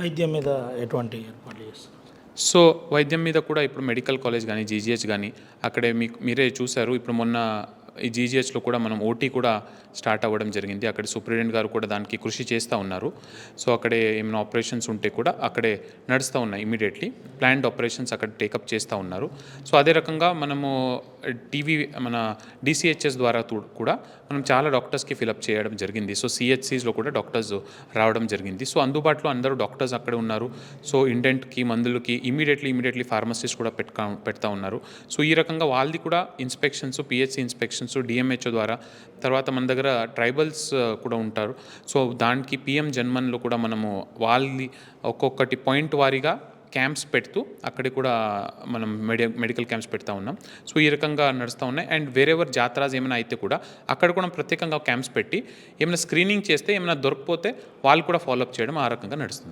వైద్యం మీద ఎటువంటి ఏర్పాట్లు చేస్తారు? సో వైద్యం మీద కూడా ఇప్పుడు మెడికల్ కాలేజ్ కానీ జీజీహెచ్ కానీ అక్కడే మీరే చూశారు. ఇప్పుడు మొన్న ఈ జీజీహెచ్లో కూడా మనం ఓటీ కూడా స్టార్ట్ అవ్వడం జరిగింది. అక్కడ సూపరింటెండెంట్ గారు కూడా దానికి కృషి చేస్తూ ఉన్నారు. సో అక్కడే ఏమైనా ఆపరేషన్స్ ఉంటే కూడా అక్కడే నడుస్తూ ఉన్నాయి. ఇమీడియట్లీ ప్లాన్డ్ ఆపరేషన్స్ అక్కడ టేకప్ చేస్తూ ఉన్నారు. సో అదే రకంగా మనము మన డిసిహెచ్ఎస్ ద్వారా కూడా మనం చాలా డాక్టర్స్కి ఫిలప్ చేయడం జరిగింది. సో సిహెచ్సిస్లో కూడా డాక్టర్స్ రావడం జరిగింది. సో అందుబాటులో అందరూ డాక్టర్స్ అక్కడే ఉన్నారు. సో ఇండెంట్కి మందులకి ఇమీడియట్లీ ఫార్మసిస్ట్ కూడా పెడతా ఉన్నారు. సో ఈ రకంగా వాళ్ళది కూడా ఇన్స్పెక్షన్స్, పిహెచ్సి ఇన్స్పెక్షన్స్ డిఎంహెచ్ఓ ద్వారా, తర్వాత మన దగ్గర ట్రైబల్స్ కూడా ఉంటారు. సో దానికి పిఎం జన్మన్లో కూడా మనము వాళ్ళది ఒక్కొక్కటి పాయింట్ వారీగా క్యాంప్స్ పెడుతూ అక్కడికి కూడా మనం మెడికల్ క్యాంప్స్ పెడతా ఉన్నాం. సో ఈ రకంగా నడుస్తూ ఉన్నాయి. అండ్ వేరెవర్ జాతరాస్ ఏమైనా అయితే కూడా అక్కడ కూడా ప్రత్యేకంగా క్యాంప్స్ పెట్టి ఏమైనా స్క్రీనింగ్ చేస్తే ఏమైనా దొరకపోతే వాళ్ళు కూడా ఫాలోఅప్ చేయడం ఆ రకంగా నడుస్తుంది.